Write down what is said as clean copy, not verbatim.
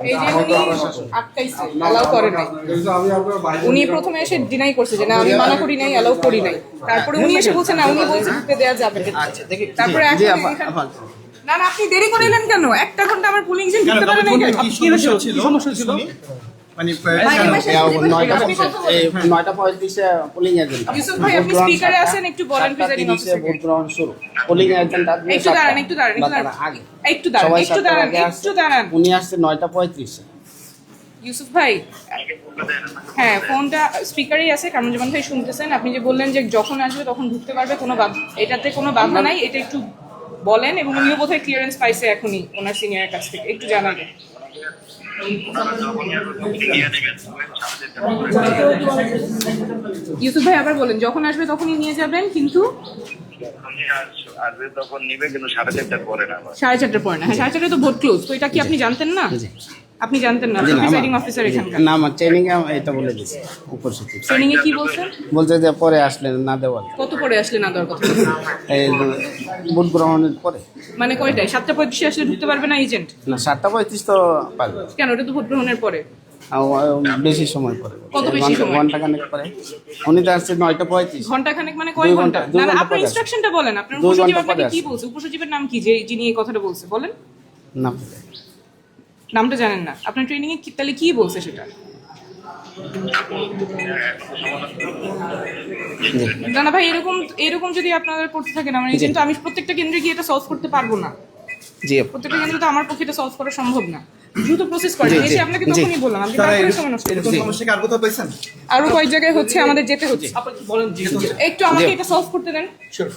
এই যে উনি আটকাইছে, অ্যালাউ করে নাই। উনি প্রথমে এসে ডিনাই করছে যে না আমি মানা করি নাই, অ্যালাউ করি নাই। তারপরে উনি এসে বলছে না, উনি বলছে ঢুকতে দেওয়া যাবে না। তারপরে না না আপনি দেরি করে এলেন কেন? 1 ঘন্টা আমার পুলিং এজেন্ট ঢুকতে পারে নাই কেন? কি সমস্যা ছিল? মানে 9:35 পুলিং এজেন্ট। ইউসুফ ভাই আপনি স্পিকারে আছেন, একটু বলেন প্রিজাইডিং অফিসার। ভোট গ্রহণ শুরু। পুলিং এজেন্ট আসবে একটু দাঁড়ান, একটু দাঁড়ান, একটু দাঁড়ান, একটু দাঁড়ান, একটু দাঁড়ান। উনি আসছে 9:35। ইউসুফ ভাই হ্যাঁ, ফোনটা স্পিকারেই আছে, কামরুজ্জামান ভাই শুনতেছেন। আপনি যে বললেন যে যখন আসবে তখন ঢুকতে পারবে, এটাতে কোনো বাধা নাই, এটা একটু বলেন। এবং উনিও বোধহয় ক্লিয়ারেন্স পাইছে এখনই ওনার সিনিয়রের কাছ থেকে, একটু জানাবেন। ইউসুফ ভাই আবার বলেন, যখন আসবে তখনই নিয়ে যাবেন, কিন্তু আসবে তখন নিবে, কিন্তু 4:30টার পরে না। 4:30টার পরে না। হ্যাঁ 4:30টায় তো ভোট ক্লোজ। তো এটা কি আপনি জানতেন না? আপনি জানতেন না? প্রিসাইডিং অফিসার এখানকার না, আমার ট্রেনিং এ এটা বলে দিয়েছে উপর সচিব। ট্রেনিং এ কি বলছেন? বলছে যে পরে আসলে না দেওয়ার। কত পরে আসলে না দেওয়ার কথা? এই ভোট গ্রহণের পরে। মানে কয়টায়? 7:35 আসলে ঢুকতে পারবে না এজেন্ট? না, 7:35 তো পারবে। কেন? ওটা তো ভোট গ্রহণের পরে। বেশি সময় পরে। কত বেশি সময়? ঘন্টা খানেক পরে। উনি তো আসছে 9:35। ঘন্টা খানেক মানে কয় ঘন্টা? না না আপনার ইনস্ট্রাকশনটা বলেন। আপনার উপসচিব আপনাকে কি বলছে? উপসচিবের নাম কি, যে যিনি এই কথাটা বলছে? বলেন। না, নামটা জানেন না? আপনার ট্রেনিং এ তাহলে কি বলছে সেটা? না না ভাই, এরকম যদি আপনারা করতে থাকেন আমার এজেন্ট, আমি প্রত্যেকটা কেন্দ্রে গিয়ে এটা সলভ করতে পারবো না। জি, প্রত্যেকটা কেন্দ্রে তো আমার পক্ষে এটা সলভ করা সম্ভব না। দ্রুত প্রসেস করেন। এসে আপনাকে তখনই বললাম, আপনি তারপরে সময় নষ্ট এরকম করছেন। সমস্যা কি আর কোথাও পাইছেন? আরো কয়েক জায়গায় হচ্ছে, আমাদের যেতে হচ্ছে। আপনি বলেন। একটু আমাকে এটা সলভ করতে দেন। Sure.